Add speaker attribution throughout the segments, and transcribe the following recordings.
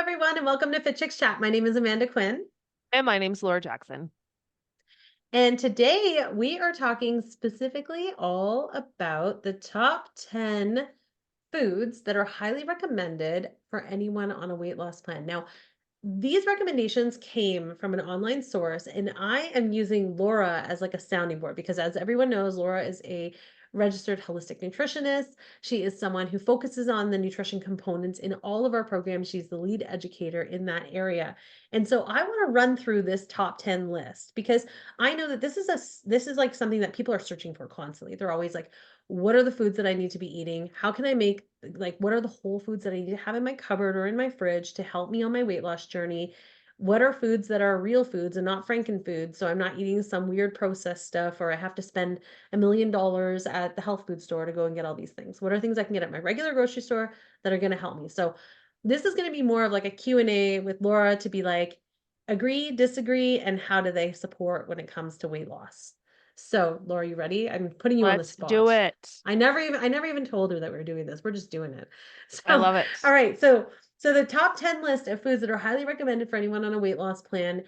Speaker 1: everyone, and welcome to Fit Chicks Chat. My name is Amanda Quinn,
Speaker 2: And my name's Laura Jackson.
Speaker 1: and today we are talking specifically all about the top 10 foods that are highly recommended for anyone on a weight loss plan. Now, these recommendations came from an online source, and I am using Laura as like a sounding board because, as everyone knows, Laura is a registered holistic nutritionist. She is someone who focuses on the nutrition components in all of our programs. She's the lead educator in that area. And so I want to run through this top 10 list because I know that this is like something that people are searching for constantly. They're always like, what are the foods that I need to be eating? How can I make like what are the whole foods that I need to have in my cupboard or in my fridge to help me on my weight loss journey? What are foods that are real foods and not frankenfoods? So I'm not eating some weird processed stuff or I have to spend $1 million at the health food store to go and get all these things. What are things I can get at my regular grocery store that are going to help me? So this is going to be more of like a Q&A with Laura to be like, agree, disagree, and how do they support when it comes to weight loss? So, Laura, you ready? I'm putting you on the
Speaker 2: Let's do
Speaker 1: spot.
Speaker 2: it.
Speaker 1: I never even told her that we were doing this. We're just doing it.
Speaker 2: I
Speaker 1: So,
Speaker 2: love it.
Speaker 1: all right. So the top 10 list of foods that are highly recommended for anyone on a weight loss plan.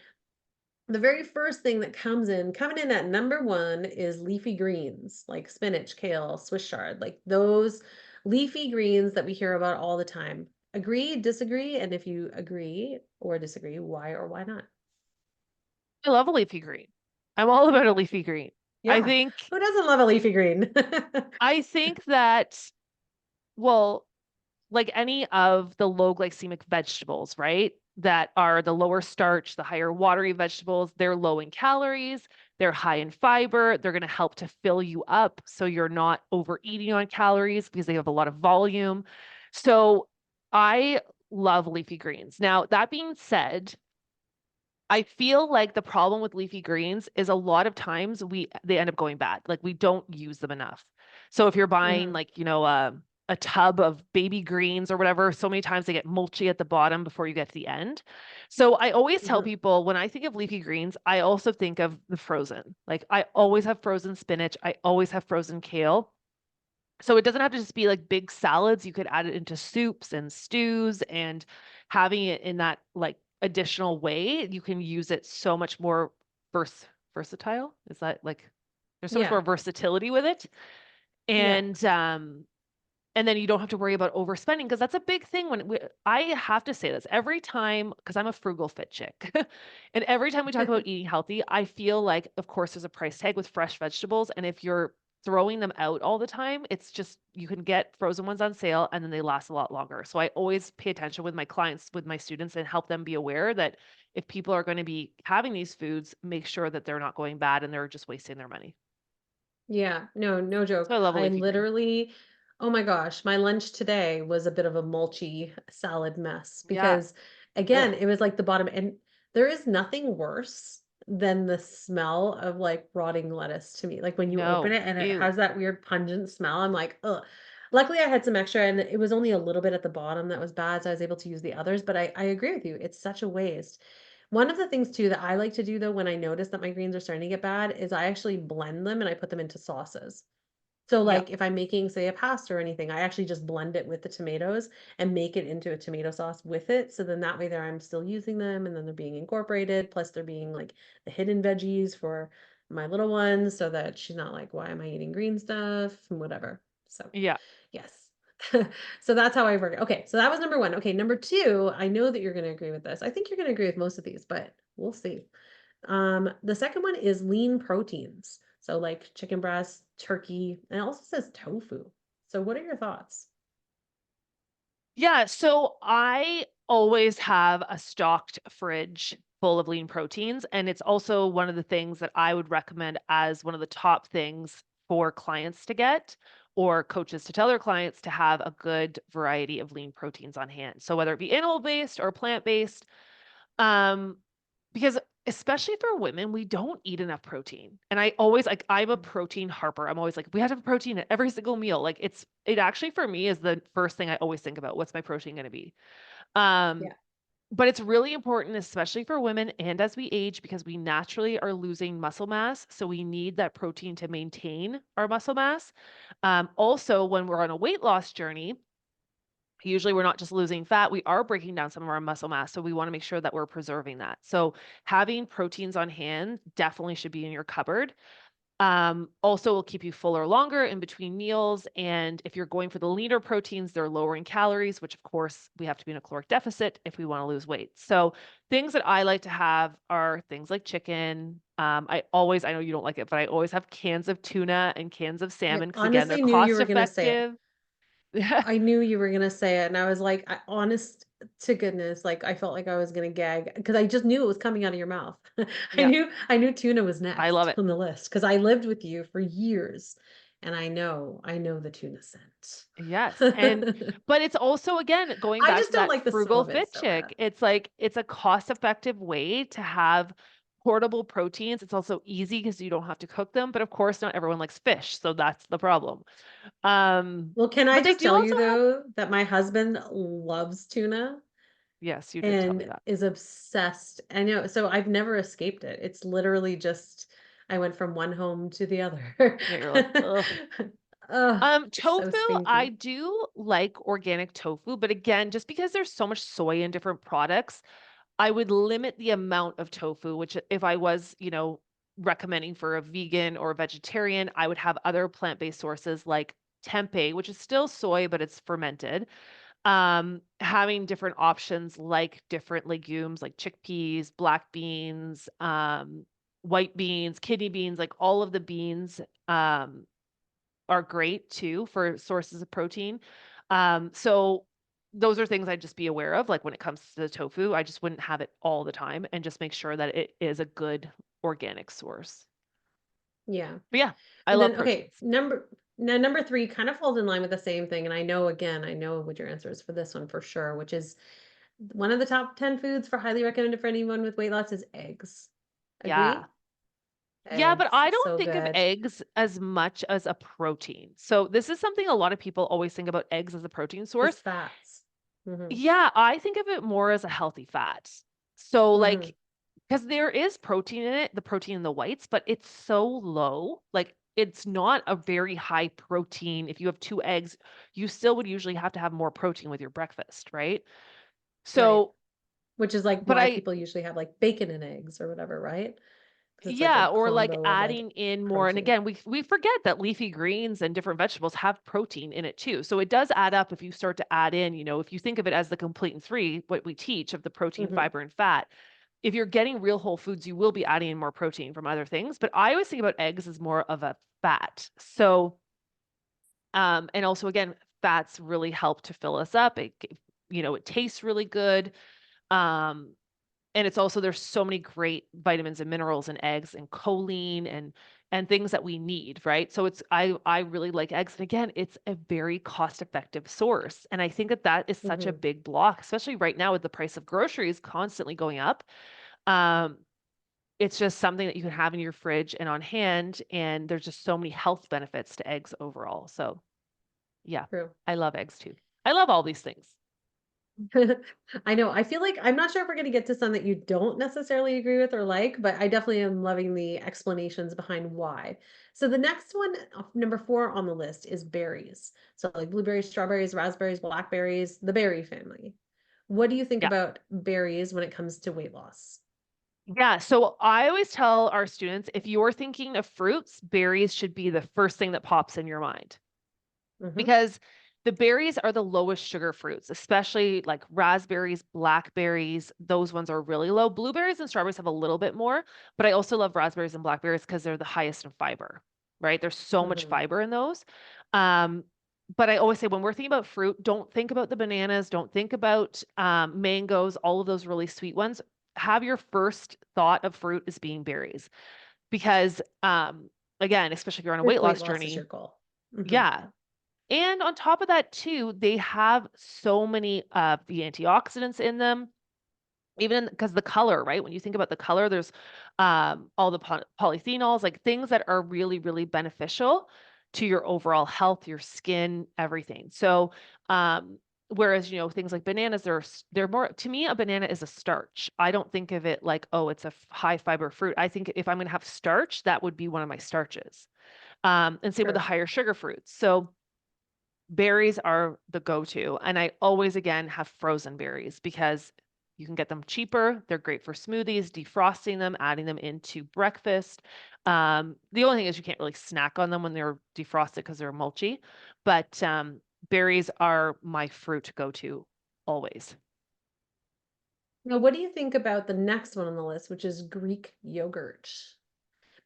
Speaker 1: The very first thing that coming in at number 1 is leafy greens, like spinach, kale, Swiss chard, like those leafy greens that we hear about all the time. Agree, disagree, and if you agree or disagree, why or why not?
Speaker 2: I love a leafy green. I'm all about a leafy green. I
Speaker 1: Yeah.
Speaker 2: think
Speaker 1: Who doesn't love a leafy green?
Speaker 2: I think that, well, like any of the low glycemic vegetables, right? That are the lower starch, the higher watery vegetables, they're low in calories, they're high in fiber, they're going to help to fill you up so you're not overeating on calories because they have a lot of volume. So I love leafy greens. Now, that being said, I feel like the problem with leafy greens is a lot of times they end up going bad. Like we don't use them enough. So if you're buying
Speaker 1: Mhm.
Speaker 2: like, a tub of baby greens or whatever, so many times they get mulchy at the bottom before you get to the end. So I always tell
Speaker 1: Mhm.
Speaker 2: people when I think of leafy greens, I also think of the frozen. Like I always have frozen spinach, I always have frozen kale. So it doesn't have to just be like big salads. You could add it into soups and stews and having it in that like additional way, you can use it so much more versatile. Is that like there's so much
Speaker 1: Yeah.
Speaker 2: more versatility with it.
Speaker 1: Yeah.
Speaker 2: And then you don't have to worry about overspending because that's a big thing I have to say this every time because I'm a frugal fit chick. And every time we talk about eating healthy, I feel like, of course, there's a price tag with fresh vegetables. And if you're throwing them out all the time, it's just you can get frozen ones on sale and then they last a lot longer. So I always pay attention with my clients, with my students, and help them be aware that if people are going to be having these foods, make sure that they're not going bad and they're just wasting their money.
Speaker 1: Yeah, no, no
Speaker 2: So I
Speaker 1: joke.
Speaker 2: love a
Speaker 1: I
Speaker 2: leafy green.
Speaker 1: literally, oh my gosh, my lunch today was a bit of a mulchy salad mess
Speaker 2: Yeah.
Speaker 1: because, again,
Speaker 2: Ugh.
Speaker 1: it was like the bottom, and there is nothing worse than the smell of like rotting lettuce to me. Like when you open
Speaker 2: No.
Speaker 1: it and it
Speaker 2: Ew.
Speaker 1: has that weird pungent smell, I'm like, ugh. Luckily, I had some extra, and it was only a little bit at the bottom that was bad, so I was able to use the others. But I agree with you; it's such a waste. One of the things too that I like to do though when I notice that my greens are starting to get bad is I actually blend them and I put them into sauces. So,
Speaker 2: Yeah.
Speaker 1: like, if I'm making, say, a pasta or anything, I actually just blend it with the tomatoes and make it into a tomato sauce with it. So then that way there I'm still using them and then they're being incorporated. Plus they're being like the hidden veggies for my little one so that she's not like, why am I eating green stuff? And whatever. So
Speaker 2: Yeah.
Speaker 1: yes. So that's how I work. Okay, so that was number one. Okay, number two, I know that you're gonna agree with this. I think you're gonna agree with most of these, but we'll see. The second one is lean proteins. So like chicken breast, turkey, and it also says tofu. So what are your thoughts?
Speaker 2: Yeah, so I always have a stocked fridge full of lean proteins, and it's also one of the things that I would recommend as one of the top things for clients to get or coaches to tell their clients to have a good variety of lean proteins on hand. So whether it be animal-based or plant-based, um, because especially for women, we don't eat enough protein. And I always like I'm a protein harper. I'm always like, we have to have protein at every single meal. Like it actually for me is the first thing I always think about. What's my protein going to be? Um,
Speaker 1: Yeah.
Speaker 2: but it's really important, especially for women and as we age, because we naturally are losing muscle mass. So we need that protein to maintain our muscle mass. Also, when we're on a weight loss journey, Usually we're not just losing fat, we are breaking down some of our muscle mass. So we want to make sure that we're preserving that. So having proteins on hand definitely should be in your cupboard. Also will keep you fuller longer in between meals. And if you're going for the leaner proteins, they're lowering calories, which of course we have to be in a caloric deficit if we want to lose weight. So things that I like to have are things like chicken. I know you don't like it, but I always have cans of tuna and cans of
Speaker 1: I
Speaker 2: salmon because again, they're
Speaker 1: honestly knew you
Speaker 2: cost
Speaker 1: were gonna say it.
Speaker 2: effective.
Speaker 1: I knew you were gonna say it, and I was like, honest to goodness, like I felt like I was gonna gag because I just knew it was coming out of your mouth.
Speaker 2: Yeah,
Speaker 1: I knew tuna was
Speaker 2: I love
Speaker 1: next
Speaker 2: it.
Speaker 1: on the list because I lived with you for years, and I know the tuna scent.
Speaker 2: Yes, but it's also, again, going
Speaker 1: I
Speaker 2: back
Speaker 1: just
Speaker 2: to
Speaker 1: don't
Speaker 2: that
Speaker 1: like the smell
Speaker 2: frugal
Speaker 1: of it
Speaker 2: fit
Speaker 1: so
Speaker 2: chick.
Speaker 1: bad.
Speaker 2: It's like it's a cost-effective way to have portable proteins. It's also easy because you don't have to cook them, but of course, not everyone likes fish, so that's the problem.
Speaker 1: Well, can I
Speaker 2: But they
Speaker 1: just
Speaker 2: do
Speaker 1: tell you
Speaker 2: also have
Speaker 1: though that my husband loves tuna
Speaker 2: yes, you did tell me
Speaker 1: and
Speaker 2: that.
Speaker 1: is obsessed. I know, so I've never escaped it. It's literally just I went from one home to the other.
Speaker 2: Yeah, you're like, ugh.
Speaker 1: Oh, so
Speaker 2: Tofu, I
Speaker 1: stinky.
Speaker 2: do like organic tofu, but again, just because there's so much soy in different products, I would limit the amount of tofu, which if I was, recommending for a vegan or a vegetarian, I would have other plant-based sources like tempeh, which is still soy, but it's fermented. Having different options like different legumes like chickpeas, black beans, white beans, kidney beans, like all of the beans, are great too for sources of protein. So those are things I'd just be aware of. Like when it comes to the tofu, I just wouldn't have it all the time and just make sure that it is a good organic source.
Speaker 1: Yeah.
Speaker 2: But yeah, I
Speaker 1: And
Speaker 2: love
Speaker 1: then okay,
Speaker 2: proteins.
Speaker 1: number 3 kind of falls in line with the same thing, and I know again, I know what your answer is for this one for sure, which is one of the top 10 foods for highly recommended for anyone with weight loss is eggs.
Speaker 2: Yeah.
Speaker 1: Agree?
Speaker 2: Yeah, but
Speaker 1: Eggs,
Speaker 2: I don't
Speaker 1: so
Speaker 2: think of
Speaker 1: good.
Speaker 2: eggs as much as a protein. So this is something a lot of people always think about eggs as a protein
Speaker 1: As
Speaker 2: source.
Speaker 1: fats. Mhm.
Speaker 2: Yeah, I think of it more as a healthy fat. So
Speaker 1: Mhm.
Speaker 2: like because there is protein in it, the protein in the whites, but it's so low. Like it's not a very high protein. If you have two eggs, you still would usually have to have more protein with your breakfast, right?
Speaker 1: Right.
Speaker 2: So,
Speaker 1: Which is like
Speaker 2: but
Speaker 1: why
Speaker 2: I
Speaker 1: people usually have like bacon and eggs or whatever, right? Because it's like a
Speaker 2: yeah, or like
Speaker 1: combo of like
Speaker 2: adding in more. And
Speaker 1: protein.
Speaker 2: again, we forget that leafy greens and different vegetables have protein in it too. So it does add up if you start to add in, if you think of it as the complete and three, what we teach of the protein,
Speaker 1: Mhm.
Speaker 2: fiber, and fat. If you're getting real whole foods, you will be adding in more protein from other things. But I always think about eggs as more of a fat. So, and also again, fats really help to fill us up. It tastes really good. Um, and it's also there's so many great vitamins and minerals in eggs and choline and things that we need, right? So I really like eggs. And again, it's a very cost-effective source. And I think that that is such a
Speaker 1: Mhm.
Speaker 2: big block, especially right now with the price of groceries constantly going up. Um, it's just something that you can have in your fridge and on hand, and there's just so many health benefits to eggs overall. So yeah,
Speaker 1: True.
Speaker 2: I love eggs too. I love all these things.
Speaker 1: I know. I feel like I'm not sure if we're going to get to some that you don't necessarily agree with or like, but I definitely am loving the explanations behind why. So the next one, number 4 on the list is berries. So like blueberries, strawberries, raspberries, blackberries, the berry family. What do you think
Speaker 2: Yeah.
Speaker 1: about berries when it comes to weight loss?
Speaker 2: Yeah, so I always tell our students if you're thinking of fruits, berries should be the first thing that pops in your mind
Speaker 1: Hmm.
Speaker 2: because the berries are the lowest sugar fruits, especially like raspberries, blackberries. Those ones are really low. Blueberries and strawberries have a little bit more, but I also love raspberries and blackberries because they're the highest in fiber, right? There's so much
Speaker 1: Hmm.
Speaker 2: fiber in those. Um, but I always say when we're thinking about fruit, don't think about the bananas, don't think about mangoes, all of those really sweet ones. Have your first thought of fruit as being berries because again, especially if you're on a
Speaker 1: If
Speaker 2: weight
Speaker 1: weight
Speaker 2: loss
Speaker 1: loss is your
Speaker 2: journey,
Speaker 1: goal. Hmm.
Speaker 2: yeah, and on top of that too, they have so many of the antioxidants in them, even because the color, right? When you think about the color, there's all the polyphenols, like things that are really, really beneficial to your overall health, your skin, everything. So, whereas, things like bananas, they're more, to me, a banana is a starch. I don't think of it like, oh, it's a high fiber fruit. I think if I'm going to have starch, that would be one of my starches. And same with the
Speaker 1: True.
Speaker 2: higher sugar fruits. So, berries are the go-to. And I always, again, have frozen berries because you can get them cheaper. They're great for smoothies, defrosting them, adding them into breakfast. The only thing is you can't really snack on them when they're defrosted because they're mulchy. But berries are my fruit go-to always.
Speaker 1: Now, what do you think about the next one on the list, which is Greek yogurt?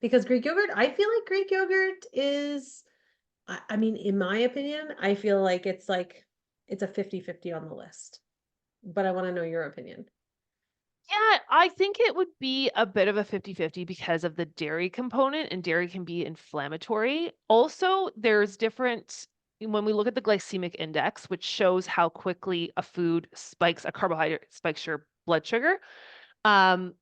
Speaker 1: Because Greek yogurt, I feel like Greek yogurt is, I mean, in my opinion, I feel like it's a 50-50 on the list. But I want to know your opinion.
Speaker 2: Yeah, I think it would be a bit of a 50-50 because of the dairy component, and dairy can be inflammatory. Also, there's different when we look at the glycemic index, which shows how quickly a carbohydrate spikes your blood sugar. Um,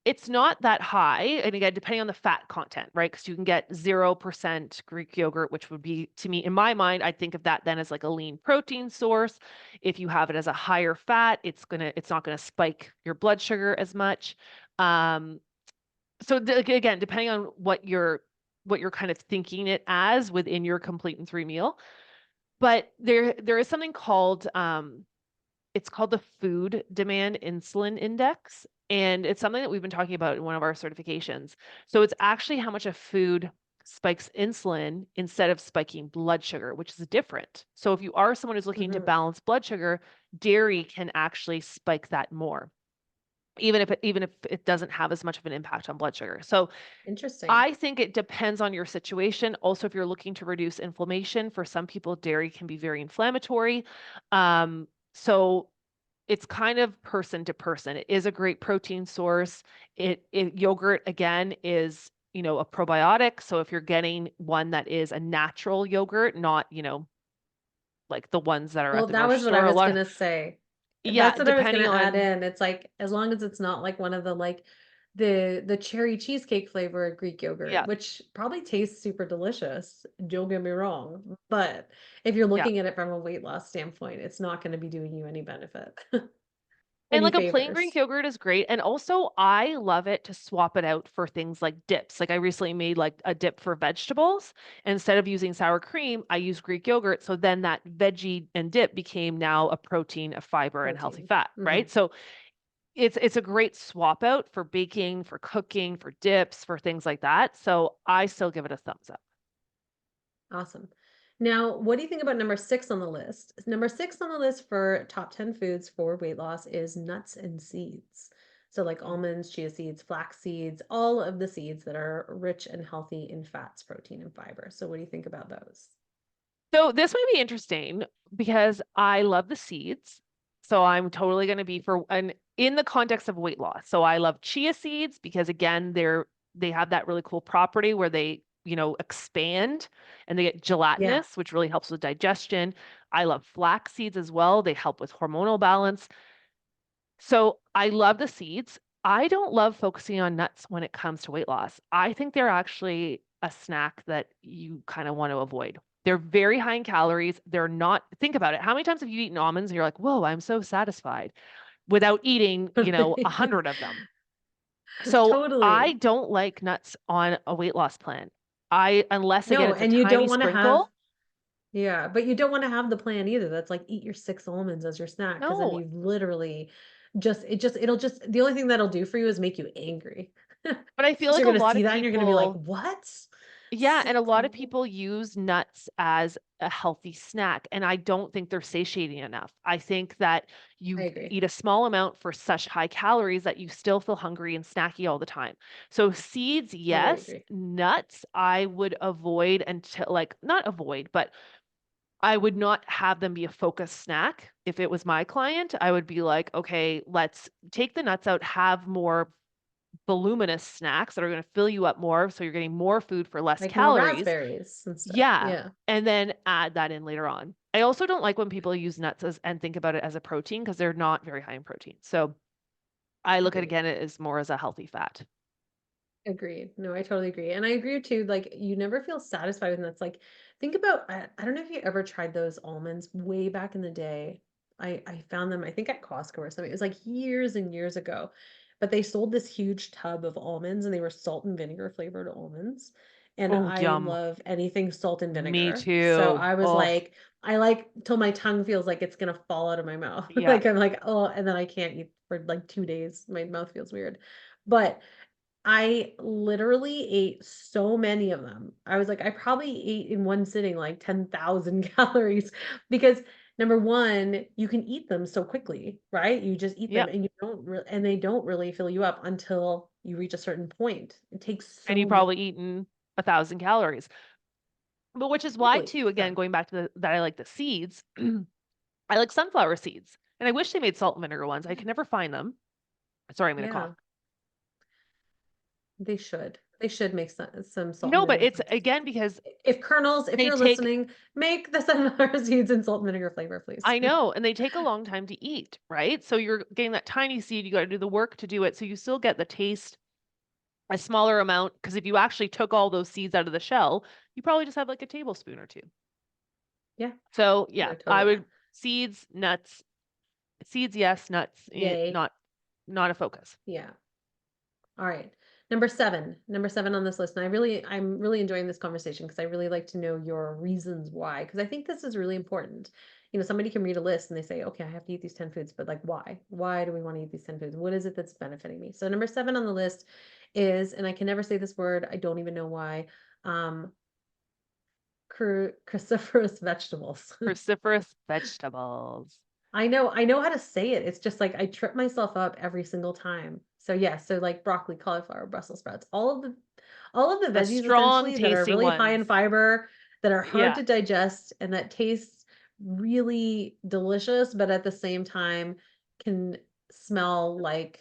Speaker 2: it's not that high, and again, depending on the fat content, right? Because you can get 0% Greek yogurt, which would be, to me, in my mind, I think of that then as like a lean protein source. If you have it as a higher fat, it's not gonna spike your blood sugar as much. Um, again, depending on what you're kind of thinking it as within your complete and three meal. But there is something called it's called the Food Demand Insulin Index, and it's something that we've been talking about in one of our certifications. So it's actually how much a food spikes insulin instead of spiking blood sugar, which is different. So if you are someone who's looking to
Speaker 1: Mhm.
Speaker 2: balance blood sugar, dairy can actually spike that more, even if it doesn't have as much of an impact on blood sugar. So
Speaker 1: Interesting.
Speaker 2: I think it depends on your situation. Also, if you're looking to reduce inflammation, for some people, dairy can be very inflammatory. So it's kind of person to person. It is a great protein source. Yogurt again is, a probiotic. So if you're getting one that is a natural yogurt, not, like the ones that are at
Speaker 1: Well,
Speaker 2: the
Speaker 1: that
Speaker 2: grocery
Speaker 1: was what I
Speaker 2: store, a
Speaker 1: was
Speaker 2: lot of,
Speaker 1: gonna say.
Speaker 2: yeah,
Speaker 1: That's what I was gonna
Speaker 2: depending
Speaker 1: add
Speaker 2: on,
Speaker 1: in. It's like, as long as it's not like one of the the cherry cheesecake flavor Greek yogurt,
Speaker 2: yeah,
Speaker 1: which probably tastes super delicious, don't get me wrong. But if you're
Speaker 2: yeah.
Speaker 1: looking at it from a weight loss standpoint, it's not gonna be doing you any benefit,
Speaker 2: And
Speaker 1: any
Speaker 2: like a plain Greek
Speaker 1: favors.
Speaker 2: yogurt is great. And also I love it to swap it out for things like dips. Like I recently made like a dip for vegetables. Instead of using sour cream, I use Greek yogurt. So then that veggie and dip became now a protein, a fiber, and healthy
Speaker 1: Protein.
Speaker 2: fat, right?
Speaker 1: Mhm.
Speaker 2: So it's a great swap out for baking, for cooking, for dips, for things like that. So I still give it a thumbs up.
Speaker 1: Awesome. Now, what do you think about number 6 on the list? Number 6 on the list for top 10 foods for weight loss is nuts and seeds. So, like almonds, chia seeds, flax seeds, all of the seeds that are rich and healthy in fats, protein, and fiber. So, what do you think about those?
Speaker 2: So this might be interesting because I love the seeds. So I'm totally going to be for and in the context of weight loss. So I love chia seeds because again, they have that really cool property where they, expand and they get
Speaker 1: Yeah.
Speaker 2: gelatinous, which really helps with digestion. I love flax seeds as well. They help with hormonal balance. So I love the seeds. I don't love focusing on nuts when it comes to weight loss. I think they're actually a snack that you kind of want to avoid. They're very high in calories. They're not, think about it. How many times have you eaten almonds and you're like, whoa, I'm so satisfied without eating, 100 of them? So I
Speaker 1: Totally.
Speaker 2: don't like nuts on a weight loss plan. Unless again,
Speaker 1: No,
Speaker 2: it's a
Speaker 1: and you don't
Speaker 2: tiny
Speaker 1: want to have,
Speaker 2: sprinkle.
Speaker 1: yeah, but you don't want to have the plan either. That's like eat your 6 almonds as your snack, because then
Speaker 2: No,
Speaker 1: you've literally it'll just, the only thing that'll do for you is make you angry.
Speaker 2: but I feel
Speaker 1: Because
Speaker 2: like
Speaker 1: you're
Speaker 2: a
Speaker 1: gonna
Speaker 2: lot
Speaker 1: see
Speaker 2: of
Speaker 1: that and you're gonna be like,
Speaker 2: people
Speaker 1: "What?
Speaker 2: Yeah, and a
Speaker 1: 6
Speaker 2: lot of
Speaker 1: almonds?"
Speaker 2: people use nuts as a healthy snack, and I don't think they're satiating enough. I think that
Speaker 1: I
Speaker 2: you
Speaker 1: agree.
Speaker 2: eat a small amount for such high calories that you still feel hungry and snacky all the time. So seeds,
Speaker 1: Totally
Speaker 2: yes.
Speaker 1: agree.
Speaker 2: Nuts, I would avoid until like not avoid, but I would not have them be a focused snack. If it was my client, I would be like, okay, let's take the nuts out, have more voluminous snacks that are going to fill you up more. So you're getting more food for less
Speaker 1: Like more
Speaker 2: calories.
Speaker 1: raspberries and stuff.
Speaker 2: Yeah.
Speaker 1: Yeah,
Speaker 2: And then add that in later on. I also don't like when people use nuts and think about it as a protein because they're not very high in protein. So I look at
Speaker 1: agreed.
Speaker 2: again it as more as a healthy fat.
Speaker 1: Agreed. No, I totally agree. And I agree too, like, you never feel satisfied with nuts. Like, think about, I don't know if you ever tried those almonds way back in the day. I found them, I think at Costco or something. It was like years and years ago. But they sold this huge tub of almonds, and they were salt and vinegar flavored almonds. and
Speaker 2: Oh,
Speaker 1: I
Speaker 2: yum.
Speaker 1: love anything salt and
Speaker 2: Me
Speaker 1: vinegar. So
Speaker 2: too.
Speaker 1: I was
Speaker 2: Oh,
Speaker 1: like, I like till my tongue feels like it's gonna fall out of my mouth.
Speaker 2: yeah.
Speaker 1: Like I'm like, oh, and then I can't eat for like 2 days. My mouth feels weird. But I literally ate so many of them. I was like, I probably ate in one sitting like 10,000 calories because number one, you can eat them so quickly, right? You just eat them
Speaker 2: Yeah.
Speaker 1: and you don't and they don't really fill you up until you reach a certain point. It takes
Speaker 2: And you
Speaker 1: so many
Speaker 2: probably eaten 1,000 calories. But which is why
Speaker 1: quickly.
Speaker 2: too, again,
Speaker 1: So
Speaker 2: going back to that I like the seeds. I like sunflower seeds. And I wish they made salt and vinegar ones. I can never find them. Sorry, I'm gonna cough.
Speaker 1: yeah, they should. They should make some salt and
Speaker 2: No, but
Speaker 1: vinegar
Speaker 2: it's
Speaker 1: flavors.
Speaker 2: again because
Speaker 1: If kernels, if
Speaker 2: they
Speaker 1: you're
Speaker 2: take
Speaker 1: listening, make the sunflower seeds and salt and vinegar flavor, please.
Speaker 2: I know, and they take a long time to eat, right? So you're getting that tiny seed, you got to do the work to do it. So you still get the taste, a smaller amount, because if you actually took all those seeds out of the shell, you probably just have like a tablespoon or two.
Speaker 1: Yeah,
Speaker 2: So
Speaker 1: no,
Speaker 2: yeah, I
Speaker 1: totally.
Speaker 2: would seeds, nuts, seeds, yes, nuts,
Speaker 1: Yay.
Speaker 2: not a focus.
Speaker 1: Yeah. All right. Number seven on this list. And I'm really enjoying this conversation because I really like to know your reasons why. Because I think this is really important. Somebody can read a list and they say, okay, I have to eat these 10 foods, but like, why? Why do we want to eat these 10 foods? What is it that's benefiting me? So number seven on the list is, and I can never say this word, I don't even know why, um, cruciferous vegetables.
Speaker 2: Cruciferous vegetables.
Speaker 1: I know how to say it. It's just like I trip myself up every single time. So yeah, so like broccoli, cauliflower, Brussels sprouts, all of the
Speaker 2: The
Speaker 1: veggies
Speaker 2: strong
Speaker 1: essentially that are
Speaker 2: tasting
Speaker 1: really high in
Speaker 2: ones.
Speaker 1: fiber, that are hard
Speaker 2: Yeah.
Speaker 1: to digest and that taste really delicious, but at the same time can smell like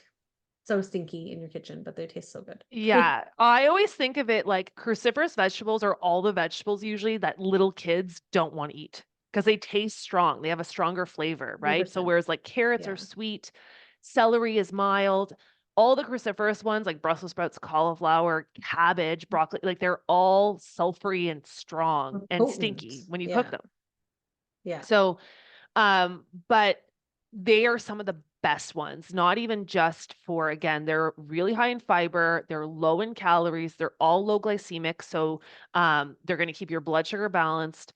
Speaker 1: so stinky in your kitchen, but they taste so good.
Speaker 2: Yeah, I always think of it like cruciferous vegetables are all the vegetables usually that little kids don't want to eat because they taste strong. They have a stronger flavor, right? So
Speaker 1: 100%.
Speaker 2: whereas like carrots are
Speaker 1: Yeah.
Speaker 2: sweet, celery is mild, all the cruciferous ones like Brussels sprouts, cauliflower, cabbage, broccoli, like they're all sulfury and strong and
Speaker 1: Potent.
Speaker 2: stinky when you cook
Speaker 1: Yeah.
Speaker 2: them.
Speaker 1: Yeah.
Speaker 2: So but they are some of the best ones, not even just for, again, they're really high in fiber, they're low in calories, they're all low glycemic. So they're going to keep your blood sugar balanced.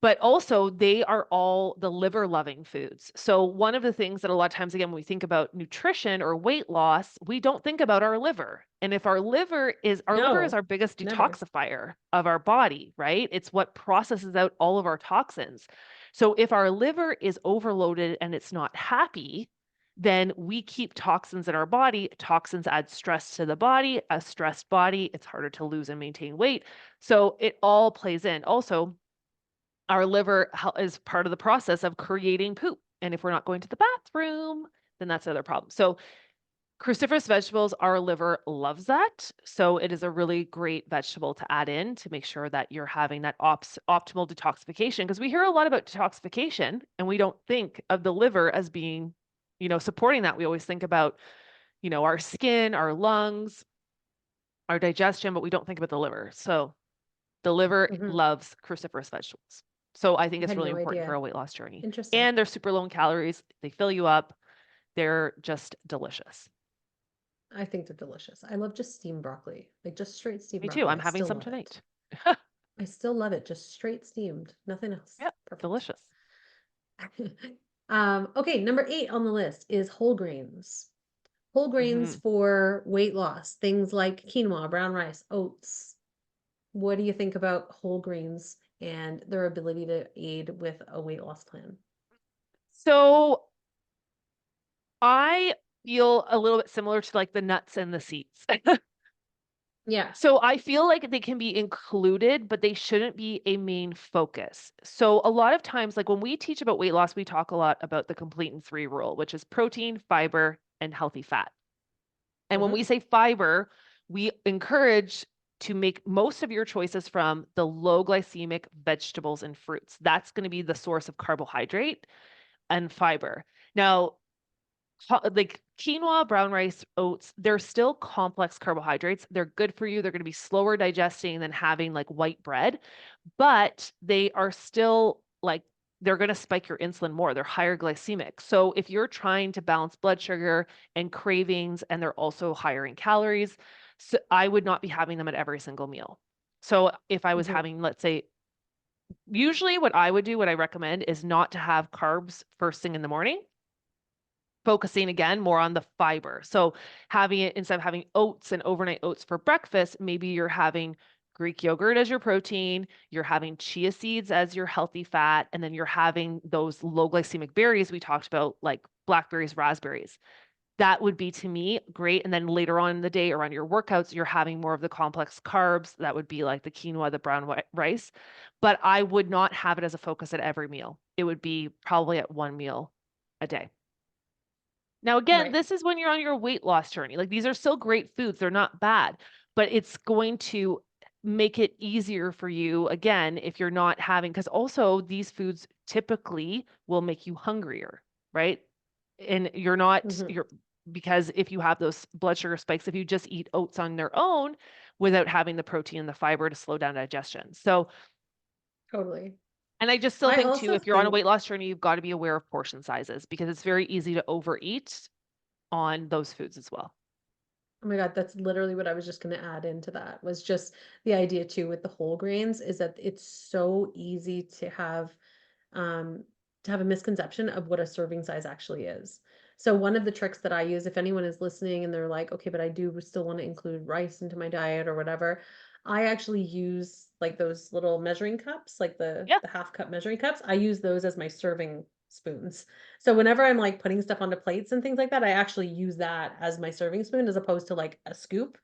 Speaker 2: But also, they are all the liver loving foods. So, one of the things that a lot of times, again, when we think about nutrition or weight loss, we don't think about our liver. And if our liver is
Speaker 1: No,
Speaker 2: our biggest
Speaker 1: never.
Speaker 2: detoxifier of our body, right? It's what processes out all of our toxins. So, if our liver is overloaded and it's not happy, then we keep toxins in our body. Toxins add stress to the body. A stressed body, it's harder to lose and maintain weight. So, it all plays in. Also, our liver is part of the process of creating poop. And if we're not going to the bathroom, then that's another problem. So, cruciferous vegetables, our liver loves that. So, it is a really great vegetable to add in to make sure that you're having that optimal detoxification. Because we hear a lot about detoxification and we don't think of the liver as being, supporting that. We always think about, our skin, our lungs, our digestion, but we don't think about the liver. So, the liver
Speaker 1: Mhm.
Speaker 2: loves cruciferous vegetables. So I think
Speaker 1: I
Speaker 2: it's
Speaker 1: had
Speaker 2: really
Speaker 1: no
Speaker 2: important for
Speaker 1: idea.
Speaker 2: a weight loss journey.
Speaker 1: Interesting.
Speaker 2: And they're super low in calories. They fill you up. They're just delicious.
Speaker 1: I think they're delicious. I love just steamed broccoli, like just straight steamed
Speaker 2: Me too.
Speaker 1: broccoli.
Speaker 2: I'm
Speaker 1: I
Speaker 2: having
Speaker 1: still
Speaker 2: some
Speaker 1: love it.
Speaker 2: tonight.
Speaker 1: I still love it, just straight steamed, nothing else.
Speaker 2: Yep,
Speaker 1: Perfect.
Speaker 2: delicious.
Speaker 1: Okay, number eight on the list is whole grains. Whole grains
Speaker 2: Hmm.
Speaker 1: for weight loss, things like quinoa, brown rice, oats. What do you think about whole grains and their ability to aid with a weight loss plan?
Speaker 2: So I feel a little bit similar to like the nuts and the seeds.
Speaker 1: Yeah.
Speaker 2: So I feel like they can be included, but they shouldn't be a main focus. So a lot of times, like when we teach about weight loss, we talk a lot about the complete and three rule, which is protein, fiber, and healthy fat. And when
Speaker 1: Hmm.
Speaker 2: we say fiber, we encourage to make most of your choices from the low glycemic vegetables and fruits. That's going to be the source of carbohydrate and fiber. Now, like quinoa, brown rice, oats, they're still complex carbohydrates. They're good for you. They're going to be slower digesting than having like white bread, but they are still like they're going to spike your insulin more. They're higher glycemic. So if you're trying to balance blood sugar and cravings and they're also higher in calories, so I would not be having them at every single meal. So if I was
Speaker 1: Mhm.
Speaker 2: having, let's say, usually what I would do, what I recommend is not to have carbs first thing in the morning, focusing again more on the fiber. So having it instead of having oats and overnight oats for breakfast, maybe you're having Greek yogurt as your protein, you're having chia seeds as your healthy fat, and then you're having those low glycemic berries we talked about, like blackberries, raspberries. That would be to me great. And then later on in the day around your workouts, you're having more of the complex carbs. That would be like the quinoa, the brown rice. But I would not have it as a focus at every meal. It would be probably at one meal a day. Now, again,
Speaker 1: Right.
Speaker 2: this is when you're on your weight loss journey. Like these are still great foods, they're not bad, but it's going to make it easier for you again if you're not having, because also these foods typically will make you hungrier, right? And you're not,
Speaker 1: Mhm.
Speaker 2: you're because if you have those blood sugar spikes, if you just eat oats on their own without having the protein and the fiber to slow down digestion. So,
Speaker 1: Totally.
Speaker 2: and I just still
Speaker 1: I
Speaker 2: think too,
Speaker 1: also
Speaker 2: if you're on a
Speaker 1: think
Speaker 2: weight loss journey, you've got to be aware of portion sizes because it's very easy to overeat on those foods as well.
Speaker 1: oh my God, that's literally what I was just gonna add into that, was just the idea too with the whole grains is that it's so easy um, to have a misconception of what a serving size actually is. So one of the tricks that I use, if anyone is listening and they're like, okay, but I do still want to include rice into my diet or whatever, I actually use like those little measuring cups, like
Speaker 2: Yeah.
Speaker 1: the half cup measuring cups. I use those as my serving spoons. So whenever I'm like putting stuff onto plates and things like that, I actually use that as my serving spoon as opposed to like a scoop.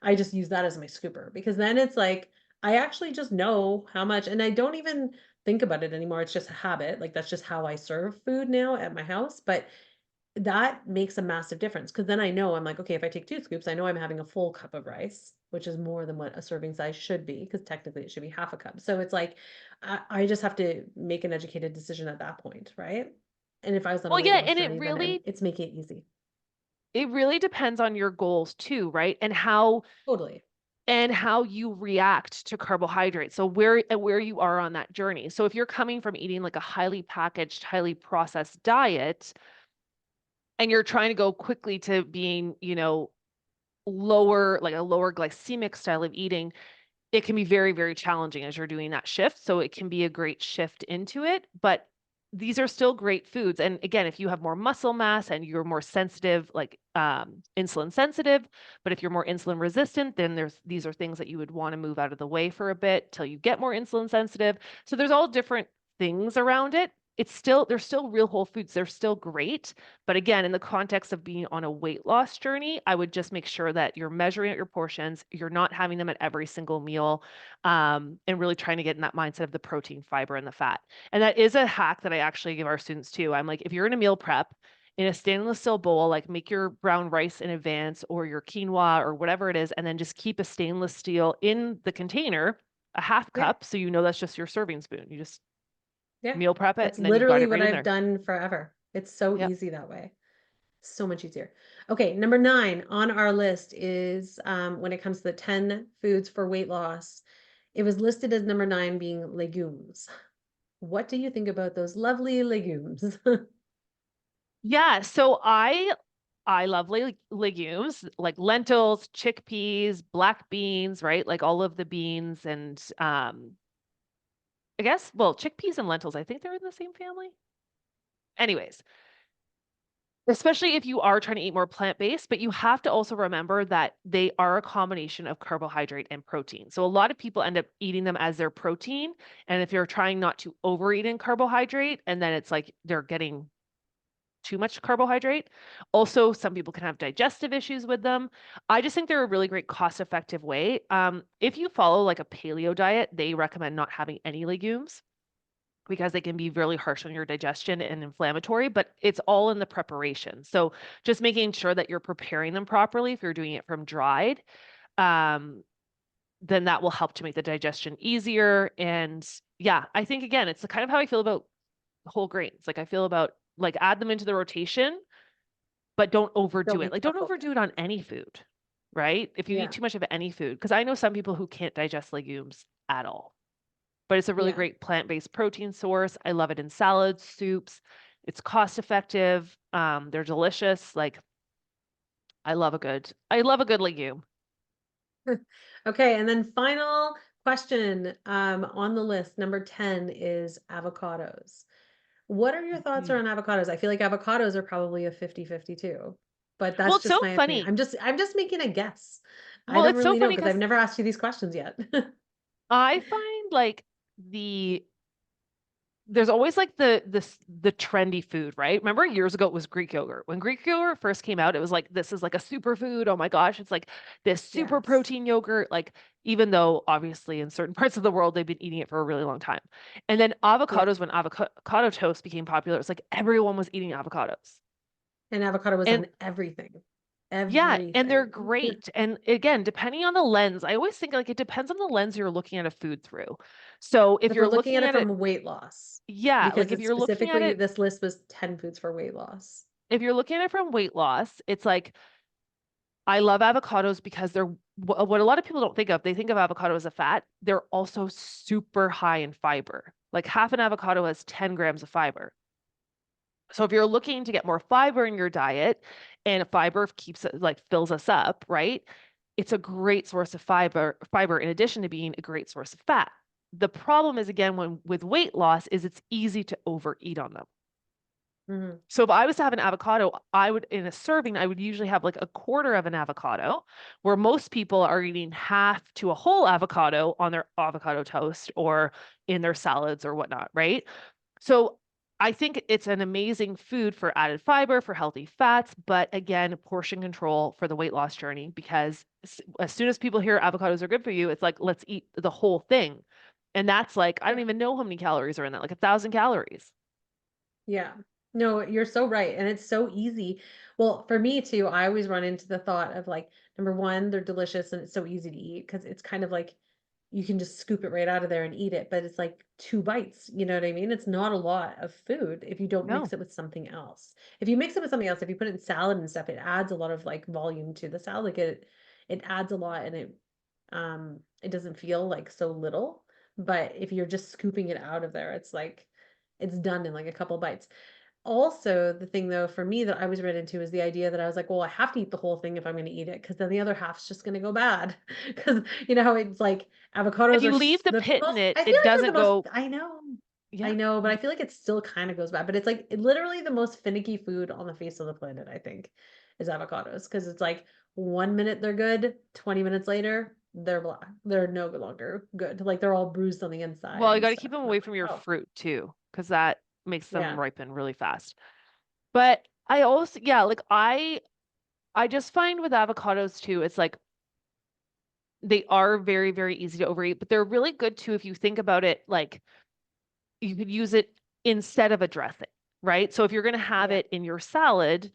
Speaker 1: I just use that as my scooper because then it's like I actually just know how much, and I don't even think about it anymore. It's just a habit. Like that's just how I serve food now at my house. But that makes a massive difference because then I know I'm like, okay, if I take 2 scoops, I know I'm having a full cup of rice, which is more than what a serving size should be because technically it should be half a cup. So it's like I just have to make an educated decision at that point, right? And if I was on a
Speaker 2: Well,
Speaker 1: weight
Speaker 2: yeah,
Speaker 1: loss
Speaker 2: and
Speaker 1: journey, then it's making it easy.
Speaker 2: it really depends on your goals too, right?
Speaker 1: Totally.
Speaker 2: And how you react to carbohydrates. So where you are on that journey. So if you're coming from eating like a highly packaged, highly processed diet and you're trying to go quickly to being, lower, like a lower glycemic style of eating, it can be very, very challenging as you're doing that shift. So it can be a great shift into it, but these are still great foods. And again, if you have more muscle mass and you're more sensitive, like insulin sensitive, but if you're more insulin resistant, then these are things that you would want to move out of the way for a bit till you get more insulin sensitive. So there's all different things around it. They're still real whole foods. They're still great. But again, in the context of being on a weight loss journey, I would just make sure that you're measuring out your portions, you're not having them at every single meal, and really trying to get in that mindset of the protein, fiber, and the fat. And that is a hack that I actually give our students too. I'm like, if you're in a meal prep, in a stainless steel bowl, like make your brown rice in advance or your quinoa or whatever it is, and then just keep a stainless steel in the container, a half
Speaker 1: Yeah.
Speaker 2: cup. So you know that's just your serving spoon. You just
Speaker 1: Yeah.
Speaker 2: meal prep it
Speaker 1: That's
Speaker 2: and then you've got
Speaker 1: literally
Speaker 2: it
Speaker 1: what
Speaker 2: right in
Speaker 1: I've
Speaker 2: there.
Speaker 1: done forever. It's so
Speaker 2: Yep.
Speaker 1: easy that way. So much easier. Okay, number 9 on our list is, when it comes to the 10 foods for weight loss, it was listed as number 9 being legumes. What do you think about those lovely legumes?
Speaker 2: Yeah, so I love legumes like lentils, chickpeas, black beans, right? Like all of the beans and I guess well, chickpeas and lentils, I think they're in the same family. Anyways, especially if you are trying to eat more plant-based, but you have to also remember that they are a combination of carbohydrate and protein. So a lot of people end up eating them as their protein, and if you're trying not to overeat in carbohydrate, and then it's like they're getting too much carbohydrate. Also, some people can have digestive issues with them. I just think they're a really great cost-effective way. If you follow like a paleo diet, they recommend not having any legumes because they can be really harsh on your digestion and inflammatory, but it's all in the preparation. So just making sure that you're preparing them properly if you're doing it from dried, um, then that will help to make the digestion easier. And yeah, I think again, it's kind of how I feel about whole grains. Like I feel about like add them into the rotation, but don't overdo
Speaker 1: Don't
Speaker 2: it.
Speaker 1: make
Speaker 2: Like
Speaker 1: our
Speaker 2: don't overdo
Speaker 1: focus.
Speaker 2: it on any food, right? If you eat
Speaker 1: Yeah.
Speaker 2: too much of any food, because I know some people who can't digest legumes at all, but it's a really
Speaker 1: Yeah.
Speaker 2: great plant-based protein source. I love it in salads, soups. It's cost effective. They're delicious. Like I love a good legume.
Speaker 1: Okay, and then final Question, on the list, number 10 is avocados. What are your thoughts
Speaker 2: Mhm.
Speaker 1: around avocados? I feel like avocados are probably a 50-50 too, but
Speaker 2: Well,
Speaker 1: that's
Speaker 2: it's so
Speaker 1: just my opinion.
Speaker 2: funny.
Speaker 1: I'm just making a guess. I
Speaker 2: Well,
Speaker 1: don't
Speaker 2: it's so
Speaker 1: really know
Speaker 2: funny
Speaker 1: because I've
Speaker 2: because
Speaker 1: never asked you these questions yet.
Speaker 2: I find like the there's always like the trendy food, right? Remember years ago it was Greek yogurt. When Greek yogurt first came out, it was like this is like a superfood. Oh my gosh, it's like this super
Speaker 1: Yes.
Speaker 2: protein yogurt. Like even though obviously in certain parts of the world they've been eating it for a really long time. And then
Speaker 1: Yeah.
Speaker 2: avocados, when avocado toast became popular, it's like everyone was eating avocados.
Speaker 1: And avocado was
Speaker 2: And
Speaker 1: on everything.
Speaker 2: yeah, and they're
Speaker 1: Everything.
Speaker 2: great. And again, depending on the lens, I always think like it depends on the lens you're looking at a food through. So if
Speaker 1: If we're
Speaker 2: you're
Speaker 1: looking at
Speaker 2: looking
Speaker 1: it
Speaker 2: at it,
Speaker 1: from weight loss,
Speaker 2: yeah,
Speaker 1: because
Speaker 2: like if
Speaker 1: it's
Speaker 2: you're looking at
Speaker 1: specifically
Speaker 2: it,
Speaker 1: this list was 10 foods for weight loss.
Speaker 2: if you're looking at it from weight loss, it's like I love avocados because they're what a lot of people don't think of. They think of avocado as a fat. They're also super high in fiber. Like half an avocado has 10 grams of fiber. So if you're looking to get more fiber in your diet and fiber keeps it like fills us up, right? It's a great source of fiber in addition to being a great source of fat. The problem is again when with weight loss is it's easy to overeat on them.
Speaker 1: Mhm.
Speaker 2: So if I was to have an avocado, I would in a serving, I would usually have like a quarter of an avocado, where most people are eating half to a whole avocado on their avocado toast or in their salads or whatnot, right? So I think it's an amazing food for added fiber, for healthy fats, but again, portion control for the weight loss journey because as soon as people hear avocados are good for you, it's like, let's eat the whole thing. And that's like, I don't
Speaker 1: Yeah.
Speaker 2: even know how many calories are in that, like 1,000 calories.
Speaker 1: Yeah. No, you're so right, and it's so easy. Well, for me too, I always run into the thought of like, number one, they're delicious and it's so easy to eat because it's kind of like you can just scoop it right out of there and eat it, but it's like 2 bites, you know what I mean? It's not a lot of food if you don't
Speaker 2: No.
Speaker 1: mix it with something else. If you mix it with something else, if you put it in salad and stuff, it adds a lot of like volume to the salad. Like it adds a lot and it doesn't feel like so little. But if you're just scooping it out of there, it's like it's done in like a couple bites. Also, the thing though for me that I was read into is the idea that I was like, well, I have to eat the whole thing if I'm going to eat it because then the other half's just going to go bad. Because you know how it's like
Speaker 2: If
Speaker 1: avocados are
Speaker 2: you leave the
Speaker 1: the
Speaker 2: pit in
Speaker 1: most.
Speaker 2: it,
Speaker 1: I feel
Speaker 2: it
Speaker 1: like they're the
Speaker 2: doesn't
Speaker 1: most.
Speaker 2: go,
Speaker 1: I
Speaker 2: yeah.
Speaker 1: know, but I feel like it still kind of goes bad. But it's like literally the most finicky food on the face of the planet. I think is avocados because it's like 1 minute they're good, 20 minutes later they're black. They're no longer good. Like they're all bruised on the
Speaker 2: Well,
Speaker 1: inside
Speaker 2: you
Speaker 1: and
Speaker 2: got to
Speaker 1: stuff.
Speaker 2: keep them
Speaker 1: And I'm
Speaker 2: away from your
Speaker 1: like, oh
Speaker 2: fruit too, because that makes them
Speaker 1: yeah,
Speaker 2: ripen really fast. But I also, yeah, like I just find with avocados too, it's like they are very, very easy to overeat, but they're really good too if you think about it, like you could use it instead of a dressing, right? So if you're going to have
Speaker 1: yeah,
Speaker 2: it in your salad,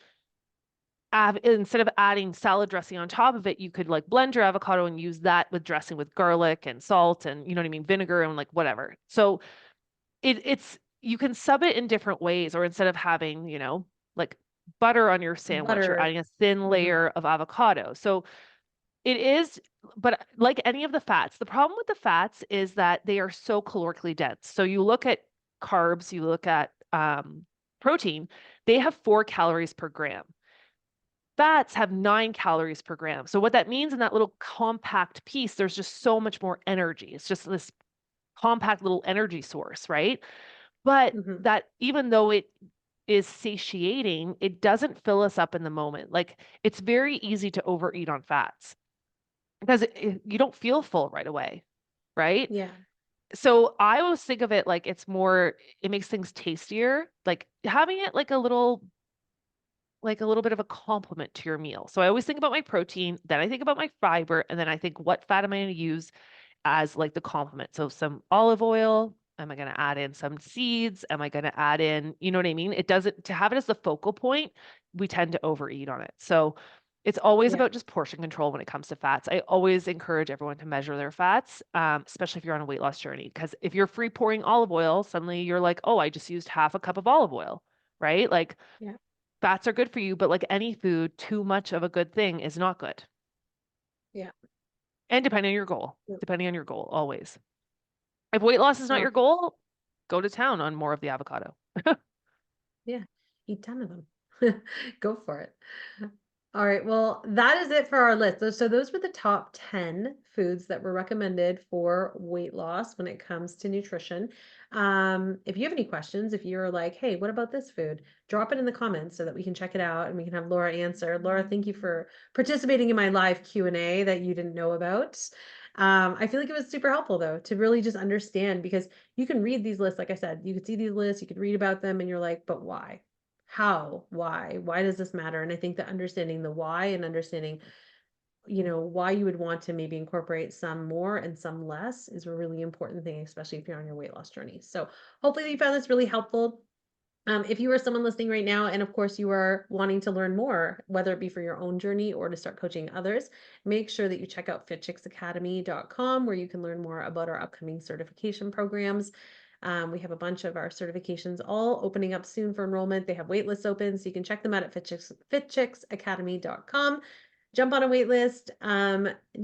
Speaker 2: instead of adding salad dressing on top of it, you could like blend your avocado and use that with dressing with garlic and salt and you know what I mean, vinegar and like whatever. So it's you can sub it in different ways, or instead of having, like butter on your sandwich, you're
Speaker 1: butter.
Speaker 2: adding a thin
Speaker 1: Mhm.
Speaker 2: layer of avocado. So it is, but like any of the fats, the problem with the fats is that they are so calorically dense. So you look at carbs, you look at protein, they have 4 calories per gram. Fats have 9 calories per gram. So what that means in that little compact piece, there's just so much more energy. It's just this compact little energy source, right? But
Speaker 1: Mhm.
Speaker 2: that even though it is satiating, it doesn't fill us up in the moment. Like it's very easy to overeat on fats because you don't feel full right away, right?
Speaker 1: Yeah.
Speaker 2: So I always think of it like it's more, it makes things tastier, like having it like a little bit of a complement to your meal. So I always think about my protein, then I think about my fiber, and then I think what fat am I going to use as like the complement. So some olive oil. Am I going to add in some seeds? Am I going to add in, you know what I mean? It doesn't, to have it as the focal point, we tend to overeat on it. So it's always
Speaker 1: Yeah.
Speaker 2: about just portion control when it comes to fats. I always encourage everyone to measure their fats, especially if you're on a weight loss journey. Because if you're free pouring olive oil, suddenly you're like, oh, I just used half a cup of olive oil, right? Like
Speaker 1: Yeah.
Speaker 2: fats are good for you, but like any food, too much of a good thing is not good.
Speaker 1: Yeah.
Speaker 2: And
Speaker 1: Yeah.
Speaker 2: depending on your goal, always. If weight loss is not
Speaker 1: No.
Speaker 2: your goal, go to town on more of the avocado.
Speaker 1: Yeah. Eat 10 of them. Go for it. All right, well, that is it for our list. So those were the top 10 foods that were recommended for weight loss when it comes to nutrition. If you have any questions, if you're like, hey, what about this food? Drop it in the comments so that we can check it out and we can have Laura answer. Laura, thank you for participating in my live Q&A that you didn't know about. I feel like it was super helpful though to really just understand because you can read these lists, like I said, you could see these lists, you could read about them, and you're like, but why? How? Why does this matter? And I think that understanding the why and understanding, why you would want to maybe incorporate some more and some less is a really important thing, especially if you're on your weight loss journey. So hopefully you found this really helpful. If you are someone listening right now, and of course you are wanting to learn more, whether it be for your own journey or to start coaching others, make sure that you check out fitchicksacademy.com where you can learn more about our upcoming certification programs. We have a bunch of our certifications all opening up soon for enrollment. They have waitlists open, so you can check them out at fitchicksacademy.com. Jump on a waitlist,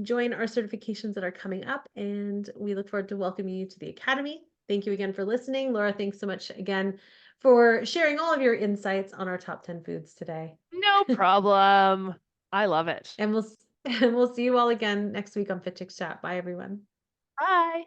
Speaker 1: join our certifications that are coming up, and we look forward to welcoming you to the Academy. Thank you again for listening. Laura, thanks so much again for sharing all of your insights on our top 10 foods today.
Speaker 2: No problem. I love it.
Speaker 1: And we'll and we'll see you all again next week on Fit Chicks Chat. Bye everyone.
Speaker 2: Bye.